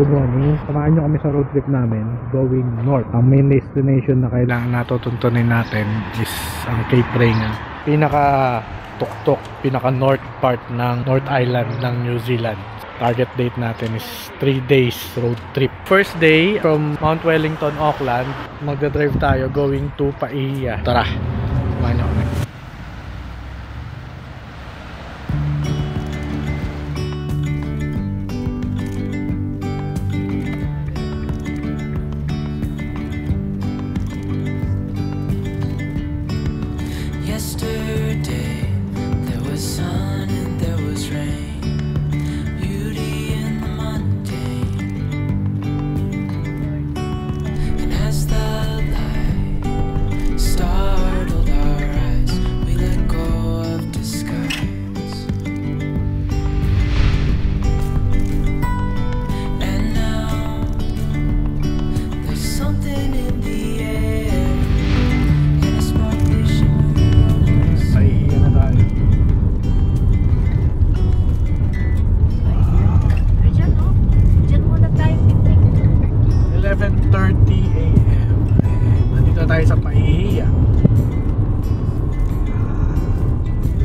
Good morning. Samahan nyo kami sa road trip namin going north. Ang main destination na kailangan natutuntunin natin is ang Cape Reinga. Pinaka tuktok, pinaka north part ng North Island ng New Zealand. Target date natin is 3 days road trip. First day from Mount Wellington, Auckland. Magdadrive tayo going to Paihia. Tara, samahan nyo kami.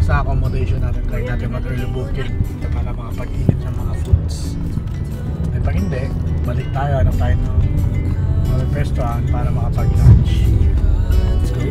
Sa accommodation natin, try natin mag-early booking para makapag-init ng mga foods. At pag hindi, balik tayo, hanap tayo ng mga restaurant para makapag-lunch. Let's go!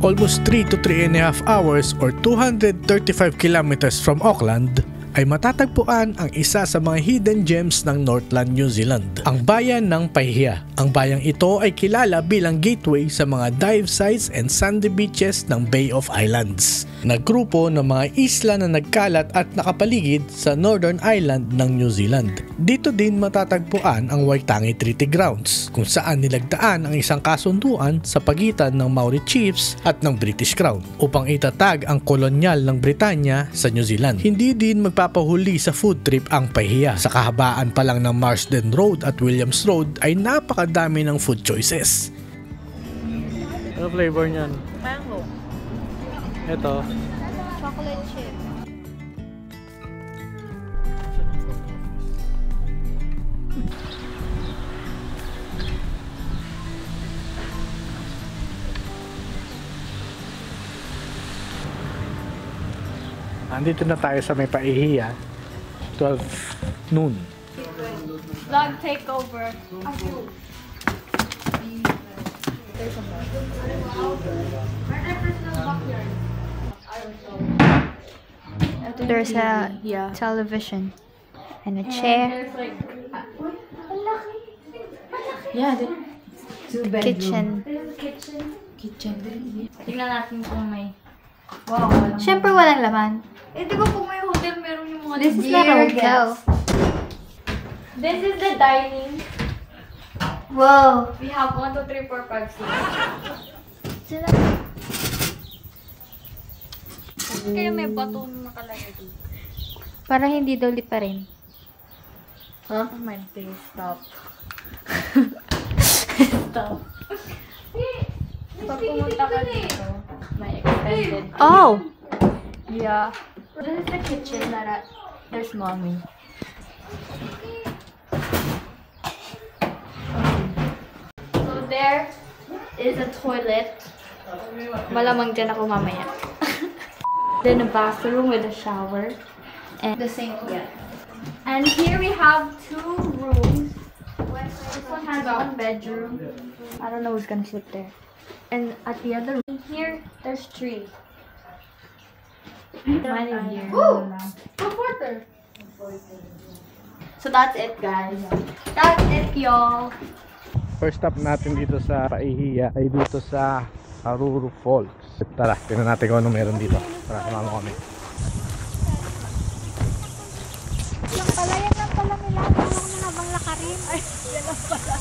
Almost 3 to 3.5 hours or 235 kilometers from Auckland ay matatagpuan ang isa sa mga hidden gems ng Northland, New Zealand, ang bayan ng Paihia. Ang bayang ito ay kilala bilang gateway sa mga dive sites and sandy beaches ng Bay of Islands, na grupo ng mga isla na nagkalat at nakapaligid sa Northern Island ng New Zealand. Dito din matatagpuan ang Waitangi Treaty Grounds, kung saan nilagdaan ang isang kasunduan sa pagitan ng Maori Chiefs at ng British Crown upang itatag ang kolonyal ng Britanya sa New Zealand. Hindi din magpapahuli sa food trip ang Paihia. Sa kahabaan pa lang ng Marsden Road at Williams Road ay napakadami ng food choices. Ano flavor niyan? Mango. Ito. Chocolate chip. Andito na tayo sa may Paihia. 12 noon. Vlog takeover. There's a television and a chair. Yeah, two bedroom. Kitchen. Tingnan natin kung may... Wow. Siyempre walang laman. Eh, di ba kung may hotel, meron yung mga... This is not a hotel. This is the dining. Wow. We have 1, 2, 3, 4, 5, 6. Sila. Kaya may bato na nakalagay dito. Para hindi daw lipa rin. Huh? Oh my days, stop. Stop. Pag pumunta ka dito, may extended. Oh! Yeah. This is the kitchen that there's mommy. So there is a toilet. Malamang dyan ako mamaya. Then a bathroom with a shower. And the sink, yeah. And here we have 2 rooms. This one has 1 bedroom. I don't know who's gonna sleep there. And at the other room here, there's 3. Mine is here. Ooh! Reporter! So that's it, guys. That's it, y'all. First stop natin dito sa Paihia ay dito sa Haruru Falls. Tara, tingnan natin kung ano meron dito. Tara, sumama kami. Yung pala, yan lang pala nila. Parang na habang lakarin. Ay, yan lang pala.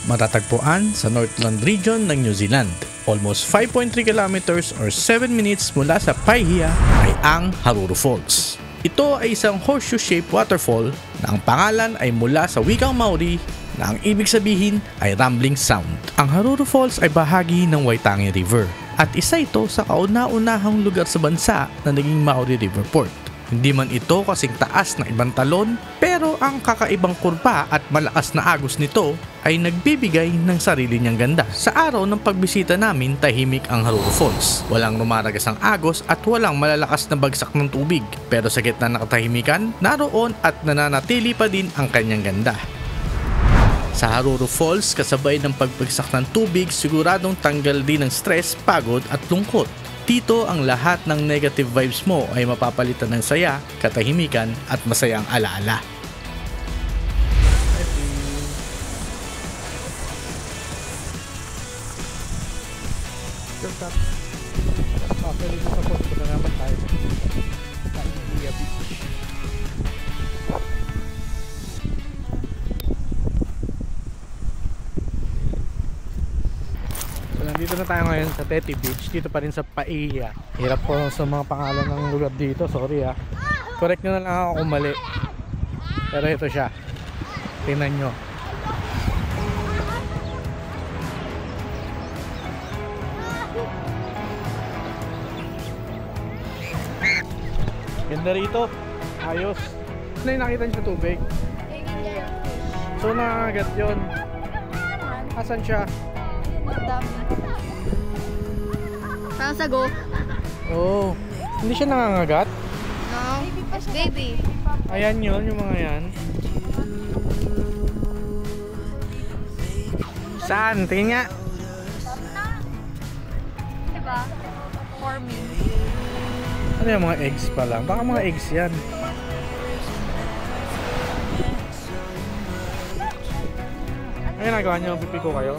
Matatagpuan sa Northland region ng New Zealand. Almost 5.3 kilometers or 7 minutes mula sa Paihia ay ang Haruru Falls. Ito ay isang horseshoe-shaped waterfall na ang pangalan ay mula sa wikang Maori na ang ibig sabihin ay rumbling sound. Ang Haruru Falls ay bahagi ng Waitangi River at isa ito sa kauna-unahang lugar sa bansa na naging Maori River Port. Hindi man ito kasing taas na ibang talon, pero ang kakaibang kurba at malakas na agos nito ay nagbibigay ng sarili niyang ganda. Sa araw ng pagbisita namin, tahimik ang Haruru Falls. Walang lumaragas ang agos at walang malalakas na bagsak ng tubig. Pero sa gitna ng katahimikan, naroon at nananatili pa din ang kanyang ganda. Sa Haruru Falls, kasabay ng pagbagsak ng tubig, siguradong tanggal din ng stress, pagod at lungkot. Dito ang lahat ng negative vibes mo ay mapapalitan ng saya, katahimikan at masayang alaala. Dito na tayo ngayon sa Teti Beach, dito pa rin sa Paia. Hirap po sa mga pangalan ng lugar dito, sorry ah. Correct nyo na lang ako kung mali. Pero ito siya. Tingnan nyo. Ganda rito. Ayos. Ano yung nakita nyo sa tubig? So nakagat yun. Asan siya? Parang sago. Oo. Hindi siya nangangagat? No. Baby. Ayan yun, yung mga yan. Saan? Tingin nga. Diba? Forming. Ano yung mga eggs pa lang? Baka mga eggs yan. Ano ginagawa nyo? Pipiko kayo?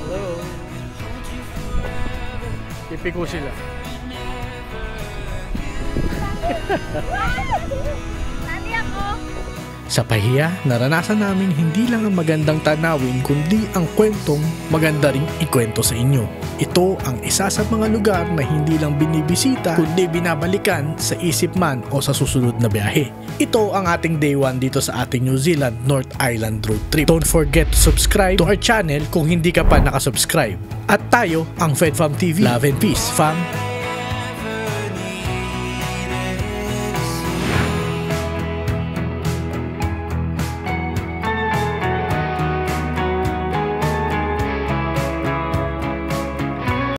Hello. Pipiko sila. Nani ako? Sa Paia, naranasan namin hindi lang ang magandang tanawin kundi ang kwentong maganda ring ikwento sa inyo. Ito ang isa sa mga lugar na hindi lang binibisita kundi binabalikan sa isip man o sa susunod na biyahe. Ito ang ating day 1 dito sa ating New Zealand North Island road trip. Don't forget to subscribe to our channel kung hindi ka pa nakasubscribe. At tayo ang FedFam TV. Love and peace, fam!